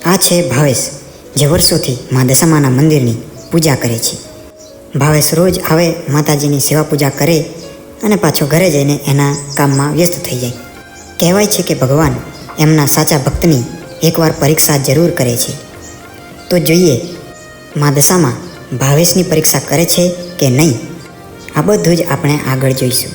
આ છે ભાવેશ, જે વર્ષોથી મા દશામાના મંદિરની પૂજા કરે છે. ભાવેશ રોજ આવે, માતાજીની સેવા પૂજા કરે અને પાછો ઘરે જઈને એના કામમાં વ્યસ્ત થઈ જાય. કહેવાય છે કે ભગવાન એમના સાચા ભક્તની એકવાર પરીક્ષા જરૂર કરે છે. તો જોઈએ મા દશામાં ભાવેશની પરીક્ષા કરે છે કે નહીં. આ બધું જ આપણે આગળ જોઈશું.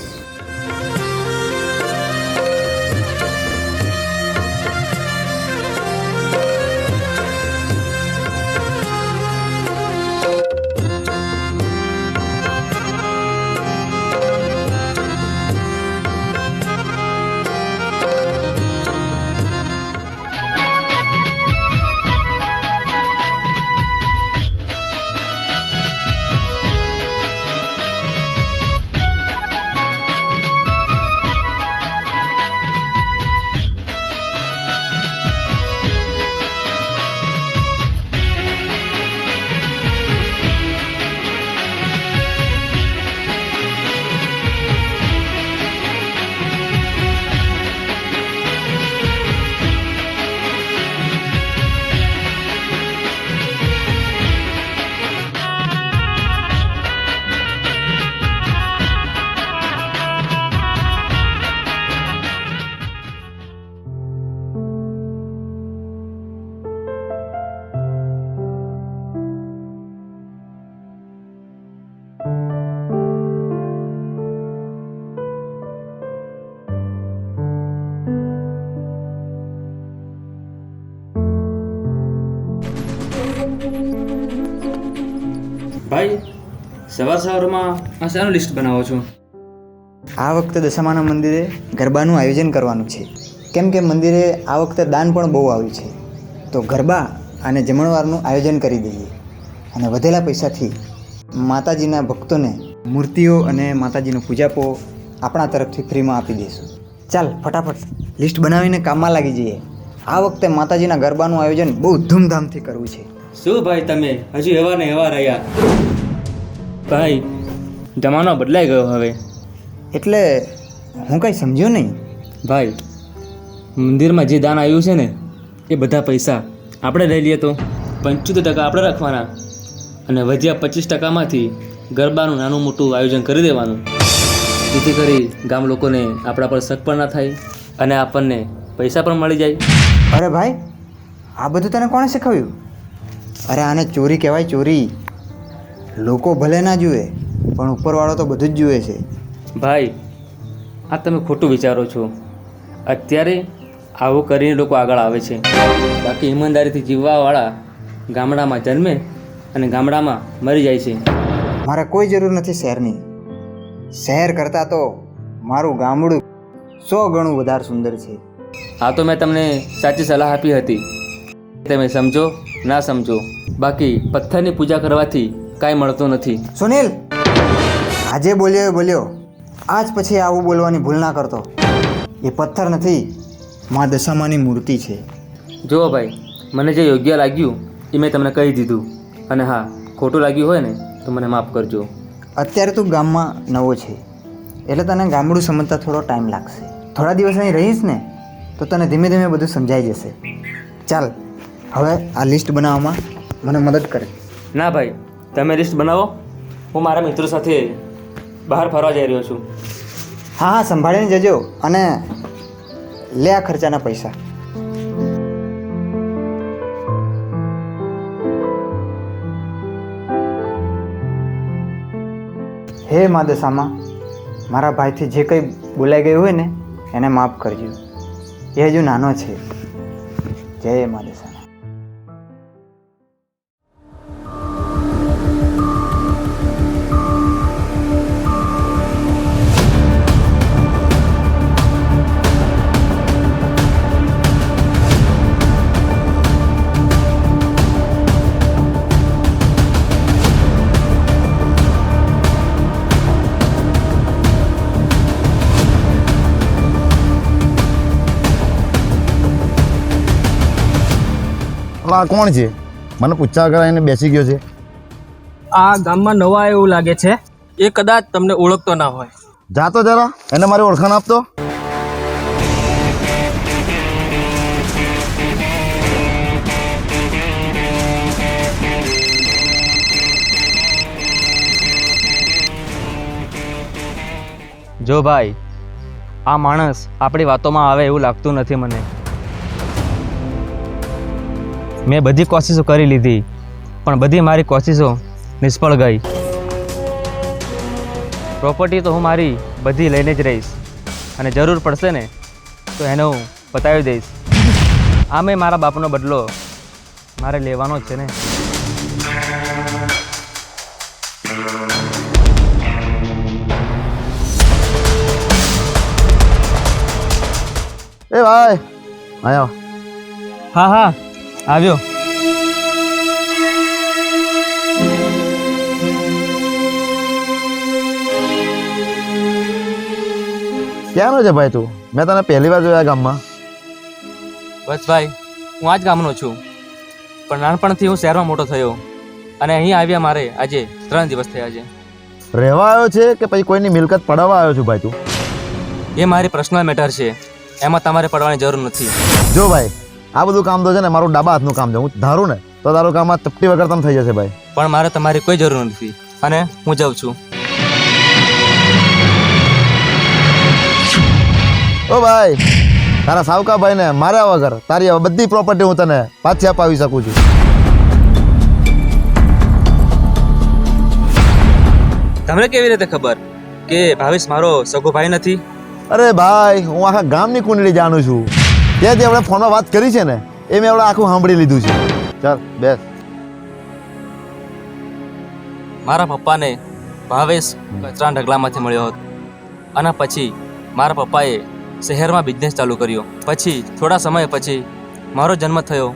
ભાઈ, સવારમાં આ શાનું લિસ્ટ બનાવો છો? આ વખતે દશામાના મંદિરે ગરબાનું આયોજન કરવાનું છે. કેમ કે મંદિરે આ વખતે દાન પણ બહુ આવ્યું છે. તો ગરબા અને જમણવારનું આયોજન કરી દઈએ અને વધેલા પૈસાથી માતાજીના ભક્તોને મૂર્તિઓ અને માતાજીનો પૂજાપો આપણા તરફથી ફ્રીમાં આપી દઈશું. ચાલ ફટાફટ લિસ્ટ બનાવીને કામમાં લાગી જઈએ. આ વખતે માતાજીના ગરબાનું આયોજન બહુ ધૂમધામથી કરવું છે. શું ભાઈ, તમે હજુ એવા ને એવા રહ્યા? ભાઈ, જમાનો બદલાઈ ગયો હવે. એટલે હું કંઈ સમજ્યો નહીં. ભાઈ, મંદિરમાં જે દાન આવ્યું છે ને એ બધા પૈસા આપણે લઈ લઈએ તો 75% આપણે રાખવાના અને વધ્યા 25%માંથી ગરબાનું નાનું મોટું આયોજન કરી દેવાનું. જેથી કરી ગામ લોકોને આપણા પર શક પણ ના થાય અને આપણને પૈસા પણ મળી જાય. અરે ભાઈ, આ બધું તને કોણે શીખવ્યું? અરે આને ચોરી કહેવાય, ચોરી. લોકો ભલે ના જુએ પણ ઉપરવાળો તો બધું જ જુએ છે. ભાઈ, આ તમે ખોટું વિચારો છો. અત્યારે આવું કરીને લોકો આગળ આવે છે. બાકી ઈમાનદારીથી જીવવાવાળા ગામડામાં જન્મે અને ગામડામાં મરી જાય છે. મારે કોઈ જરૂર નથી શહેરની. શહેર કરતાં તો મારું ગામડું 100 ગણું વધારે સુંદર છે. આ તો મેં તમને સાચી સલાહ આપી હતી. તમે સમજો ના સમજો, બાકી પથ્થરની પૂજા કરવાથી કાંઈ મળતું નથી. સુનિલ, આજે બોલ્યો એ બોલ્યો. આજ પછી આવું બોલવાની ભૂલ ના કરતો. એ પથ્થર નથી, મા દશામાની મૂર્તિ છે. જુઓ ભાઈ, મને જે યોગ્ય લાગ્યું એ મેં તમને કહી દીધું. અને હા, ખોટું લાગ્યું હોય ને તો મને માફ કરજો. અત્યારે તું ગામમાં નવો છે એટલે તને ગામડું સમજતા થોડો ટાઈમ લાગશે. થોડા દિવસ અહીં રહીશ ને તો તને ધીમે ધીમે બધું સમજાઈ જશે. ચાલ હવે આ લિસ્ટ બનાવવામાં મને મદદ કરે. ના ભાઈ, તમે લિસ્ટ બનાવો. હું મારા મિત્રો સાથે બહાર ફરવા જઈ રહ્યો છું. હા હા, સંભાળીને જજો અને લે આ ખર્ચાના પૈસા. હે મા દશામાં, મારા ભાઈથી જે કંઈ બોલાઈ ગયું હોય ને એને માફ કરજો. એ હજુ નાનો છે. જય મા દશામાં. આ કોણ છે? મને પૂછા કરાવીને બેસી ગયો છે. આ ગામમાં નવા એવું લાગે છે, એ કદાચ તમને ઓળખતો ના હોય. જાતો જરા, એને મારી ઓળખાણ આપતો. જો ભાઈ, આ માણસ આપણી વાતોમાં આવે એવું લાગતું નથી મને. મેં બધી કોશિશો કરી લીધી, પણ બધી મારી કોશિશો નિષ્ફળ ગઈ. પ્રોપર્ટી તો હું મારી બધી લઈને જ રહીશ, અને જરૂર પડશે ને તો એને હું બતાવી દઈશ. આમે મારા બાપનો બદલો મારે લેવાનો જ છે ને. એ ભાઈ આયો. હા હા, આવ્યો. ક્યાંનો છે ભાઈ તું? મેં તને પહેલી વાર જોયા ગામમાં. બસ ભાઈ, હું આ જ ગામનો છું, પણ નાનપણથી હું શહેરમાં મોટો થયો, અને અહીં આવ્યા મારે આજે 3 દિવસ થયા છે. રહેવા આવ્યો છે કે પછી કોઈની મિલકત પડાવવા આવ્યો છું ભાઈ તું? એ મારી પર્સનલ મેટર છે, એમાં તમારે પડવાની જરૂર નથી. જો ભાઈ, આ બધું કામ તો છે ને મારું ડાબા હાથનું કામ છે. હું ધારું ને તો તારું કામ આ ચપટી વગર તમ થઈ જશે ભાઈ. પણ મારે તમારી કોઈ જરૂર નથી, અને હું જાઉં છું. ઓ ભાઈ, તારા સાવકા ભાઈને માર્યા વગર તારી હવે બધી પ્રોપર્ટી હું તને પાછી અપાવી શકું છું. તમને કેવી રીતે ખબર કે ભાવેશ મારો સગો ભાઈ નથી? અરે ભાઈ, હું આખા ગામની કુંડળી જાણું છું. તે જે આપણે ફોનમાં વાત કરી છે ને એ મેં આપણે આખું સાંભળી લીધું છે. ચાલ બેસ. મારા પપ્પાને ભાવેશ કચરા ઢગલામાંથી મળ્યો હતો, અને પછી મારા પપ્પાએ શહેરમાં બિઝનેસ ચાલુ કર્યો. પછી થોડા સમય પછી મારો જન્મ થયો,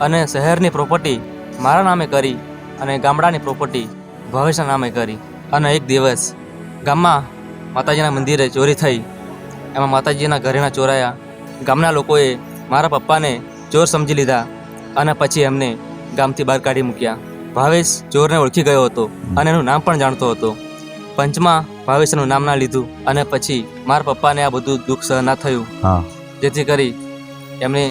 અને શહેરની પ્રોપર્ટી મારા નામે કરી અને ગામડાની પ્રોપર્ટી ભાવેશના નામે કરી. અને એક દિવસ ગામમાં માતાજીના મંદિરે ચોરી થઈ. એમાં માતાજીના ઘરેણા ચોરાયા. ગામના લોકોએ મારા પપ્પાને ચોર સમજી લીધા, અને પછી એમને ગામથી બહાર કાઢી મૂક્યા. ભાવેશ ચોરને ઓળખી ગયો હતો, અને એનું નામ પણ જાણતો હતો. પંચમાં ભાવેશનું નામ ના લીધું, અને પછી મારા પપ્પાને આ બધું દુઃખ સહન ના થયું, હા, જેથી કરી એમણે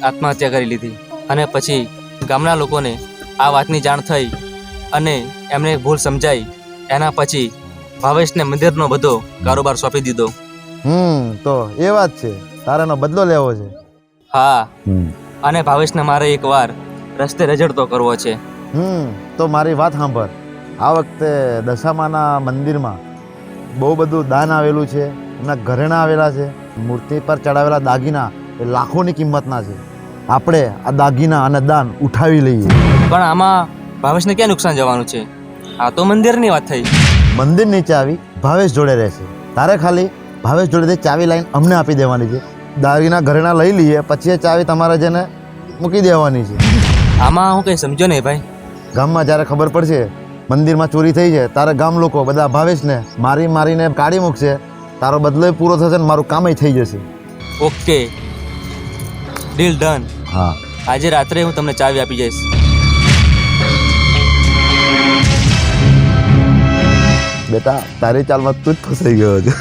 આત્મહત્યા કરી લીધી. અને પછી ગામના લોકોને આ વાતની જાણ થઈ, અને એમને ભૂલ સમજાઈ. એના પછી ભાવેશને મંદિરનો બધો કારોબાર સોંપી દીધો. તો એ વાત છે, તારે એનો બદલો લેવો છે. હા, અને ભાવેશને મારે એકવાર રસ્તે રજડતો કરવો છે. તો મારી વાત સાંભળ. આ વખતે દશામાના મંદિરમાં બહુ બધું દાન આવેલું છે. એમના ઘરેણા આવેલા છે. મૂર્તિ પર ચડાવેલા દાગીના એ લાખોની કિંમતના છે. આપણે આ દાગીના અને દાન ઉઠાવી લઈએ. પણ આમાં ભાવેશને ક્યાં નુકસાન જવાનું છે? આ તો મંદિરની વાત થઈ. મંદિરની ચાવી ભાવેશ જોડે રહેશે. તારે ખાલી ભાવેશ જોડેથી ચાવી લાઈન અમને આપી દેવાની છે. દાગીના ઘરેણા લઈ લઈએ, પછી એ ચાવી તમારે જેને મૂકી દેવાની છે. આમાં હું કંઈ સમજ્યો નહીં ભાઈ. ગામમાં જ્યારે ખબર પડશે મંદિરમાં ચોરી થઈ છે, તારે ગામ લોકો બધા ભાવેશને મારીને કાઢી મૂકશે. તારો બદલો પૂરો થશે ને મારું કામ થઈ જશે. Okay, deal done. હા, આજે રાત્રે હું તમને ચાવી આપી જઈશ. બેટા, તારી ચાલમાં તું જ ફસાઈ ગયો છે.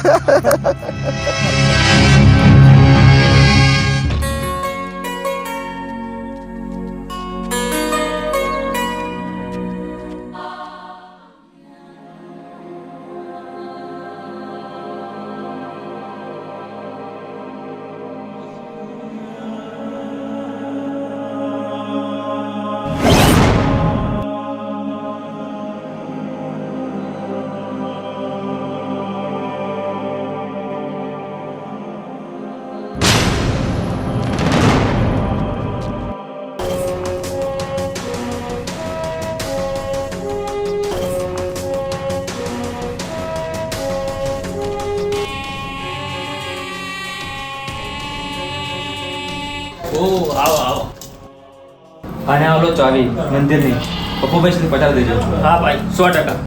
અને આવલો ચાવી મંદિરની પપ્પુભાઈ સુધી પટાવી દેજો. હા ભાઈ, 100%.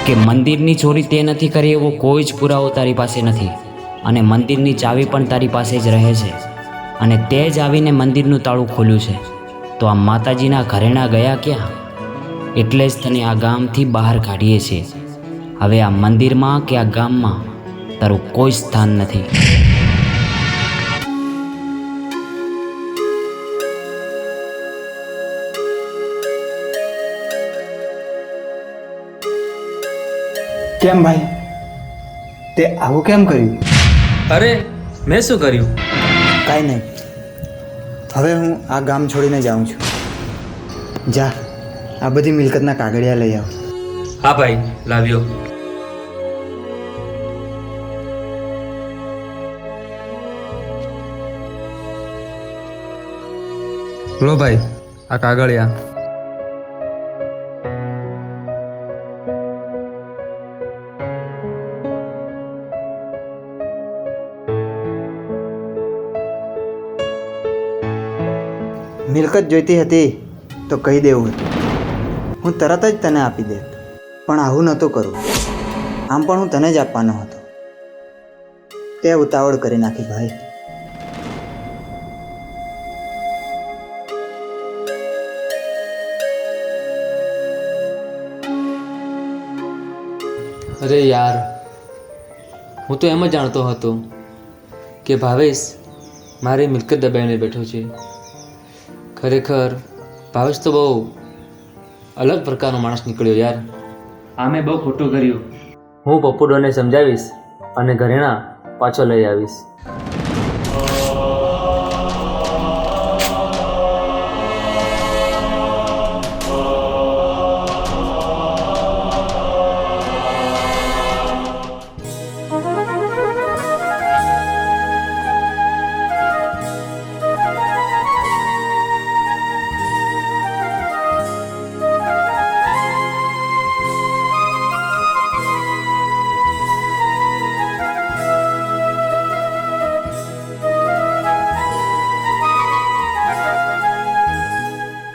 કે મંદિરની ચોરી તે નથી કરી એવો કોઈ જ પુરાવો તારી પાસે નથી, અને મંદિરની ચાવી પણ તારી પાસે જ રહે છે, અને તે જ આવીને મંદિરનું તાળું ખોલ્યું છે. તો આ માતાજીના ઘરેણા ગયા ક્યાં? એટલે જ તને આ ગામથી બહાર કાઢીએ છીએ. હવે આ મંદિરમાં કે આ ગામમાં તારું કોઈ સ્થાન નથી. કેમ ભાઈ, તે આવું કેમ કર્યું? અરે મેં શું કર્યું? કાંઈ નહીં, હવે હું આ ગામ છોડીને જાઉં છું. જા, આ બધી મિલકતના કાગળિયા લઈ આવ. હા ભાઈ, લાવ્યો. લો ભાઈ, આ કાગળિયા. મિલકત જોઈતી હતી તો કહી દેવું હતું, હું તરત જ તને આપી દેત, પણ આવું નહોતું કરું. આમ પણ હું તને જ આપવાનો હતો. તે ઉતાવળ કરી નાખી ભાઈ. અરે યાર, હું તો એમ જ જાણતો હતો કે ભાવેશ મારી મિલકત દબાવીને બેઠો છે. ખરેખર ભાવેશ તો બહુ અલગ પ્રકારનો માણસ નીકળ્યો યાર. આ મેં બહુ ખોટું કર્યું. હું પપ્પુડોને સમજાવીશ અને ઘરેણા પાછો લઈ આવીશ.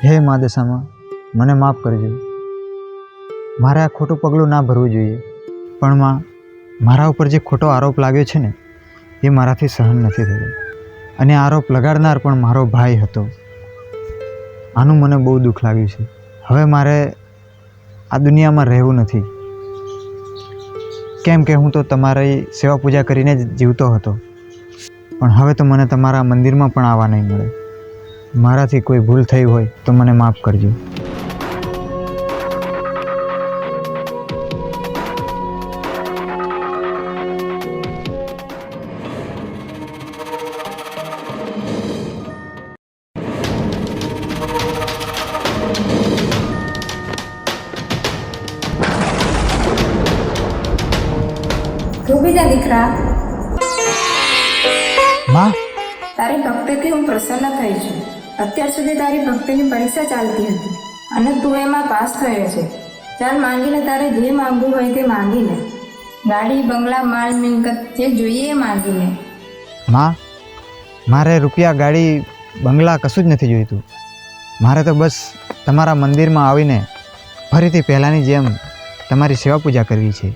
હે મા દશામાં, મને માફ કરજો. મારે આ ખોટું પગલું ના ભરવું જોઈએ, પણ માં, મારા ઉપર જે ખોટો આરોપ લાગ્યો છે ને, એ મારાથી સહન નથી થયો. અને આરોપ લગાડનાર પણ મારો ભાઈ હતો. આનું મને બહુ દુઃખ લાગ્યું છે. હવે મારે આ દુનિયામાં રહેવું નથી, કેમ કે હું તો તમારી સેવા પૂજા કરીને જ જીવતો હતો. પણ હવે તો મને તમારા મંદિરમાં પણ આવવા નહીં મળે. મારાથી કોઈ ભૂલ થઈ હોય તો મને માફ કરજો. તું બીજા દીકરા, માં, તારી ભક્તિથી હું પ્રસન્ન થઈ છું. અત્યાર સુધી તારી ભક્તિની પરીક્ષા ચાલતી હતી અને તું એમાં પાસ થયો છે. ચાલ, માંગીને તારે જે માંગવું હોય તે માંગીને. ગાડી, બંગલા, માલ, મિલકત જે જોઈએ એ માંગીને. માં, મારે રૂપિયા, ગાડી, બંગલા કશું જ નથી જોઈતું. મારે તો બસ તમારા મંદિરમાં આવીને ફરીથી પહેલાંની જેમ તમારી સેવા પૂજા કરવી છે.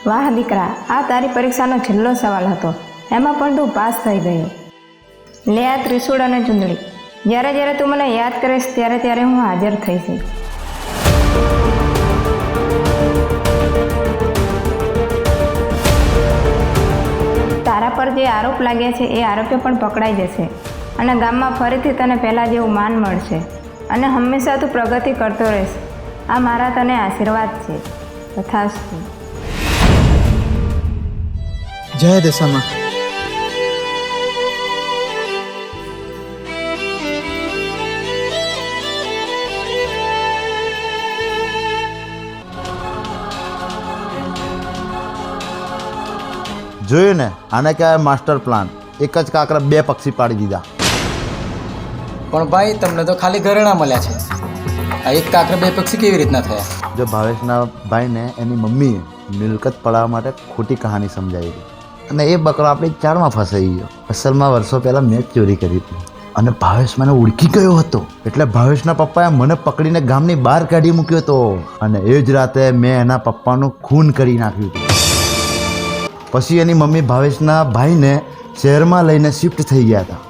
વાહ દીકરા, આ તારી પરીક્ષાનો છેલ્લો સવાલ હતો, એમાં પણ તું પાસ થઈ ગયો. લે આ ત્રિશૂળ અને ચૂંદડી. જ્યારે જ્યારે તું મને યાદ કરીશ ત્યારે ત્યારે હું હાજર થઈશ. તારા પર જે આરોપ લાગ્યા છે એ આરોપીઓ પણ પકડાઈ જશે અને ગામમાં ફરીથી તને પહેલાં જેવું માન મળશે અને હંમેશા તું પ્રગતિ કરતો રહીશ. આ મારા તને આશીર્વાદ છે. તથાસ્તુ. જય દશામાં. જોયું ને, આને કહેવાય માસ્ટર પ્લાન. એક જ કાંકરા બે પક્ષી પાડી દીધા. પણ ભાઈ, તમને તો ખાલી ઘરેણા મળ્યા છે. આ એક કાંકરે બે પક્ષી કેવી રીતના થયા? જો ભાવેશના ભાઈને એની મમ્મીએ મિલકત પડાવવા માટે ખોટી કહાની સમજાવી હતી અને એ બકરો આપણી ચાળમાં ફસાઈ ગયો. અસલમાં વર્ષો પહેલાં મેં જ ચોરી કરી હતી અને ભાવેશ મને ઓળખી ગયો હતો. એટલે ભાવેશના પપ્પાએ મને પકડીને ગામની બહાર કાઢી મૂક્યો હતો અને એ જ રાતે મેં એના પપ્પાનું ખૂન કરી નાખ્યું હતું. પછી એની મમ્મી ભાવેશના ભાઈને શહેરમાં લઈને શિફ્ટ થઈ ગયા હતા.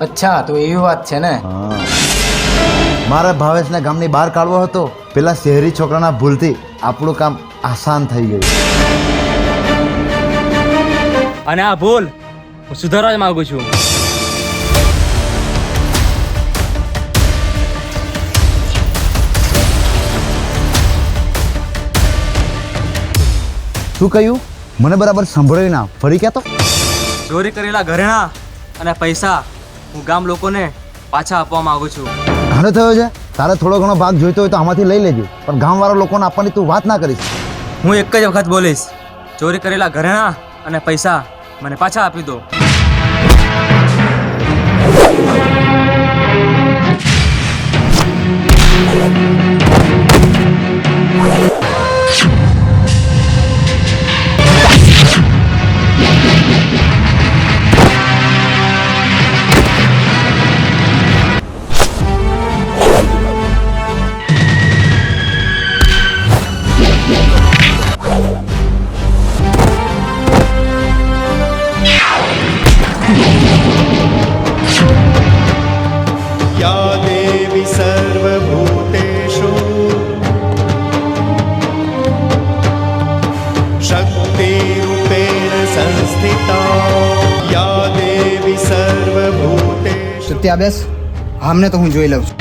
અચ્છા, તો એવી વાત છે ને. હા, મારે ભાવેશને ગામની બહાર કાઢવો હતો. પેલા શહેરી છોકરાના ભૂલથી આપણું કામ આસાન થઈ ગયું. અને આ ભૂલ હું સુધારવા જ માંગુ છું. શું કહ્યું? મને બરાબર સાંભળ્યું ના, ફરી કહેતો. ચોરી કરેલા ઘરેણા અને પૈસા હું ગામ લોકોને પાછા આપવા માંગુ છું. ઘણો થયો છે, તારે થોડો ઘણો ભાગ જોઈતો હોય તો આમાંથી લઈ લેજે, પણ ગામવાળા લોકોને આપવાની તું વાત ના કરીશ. હું એક જ વખત બોલીશ, ચોરી કરેલા ઘરેણા અને પૈસા મને પાછા આપી દો. या देवी सर्वभूतेषु शक्तिरूपेण संस्थिता या देवी सर्वभूतेषु. તો ત્યાં બેસ, આમને તો હું જોઈ લઉં છું.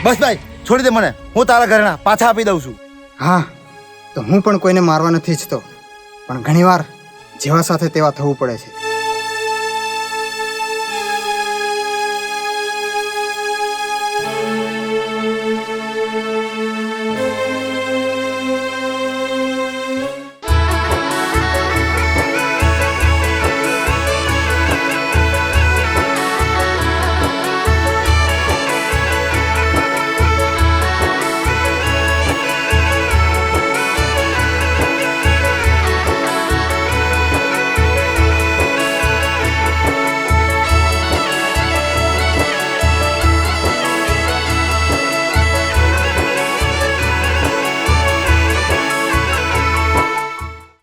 બસ ભાઈ, છોડી દે મને, હું તારા ઘરેણા પાછા આપી દઉં છું. હા, તો હું પણ કોઈને મારવા નથી ઈચ્છતો, પણ ઘણીવાર જેવા સાથે તેવા થવું પડે છે.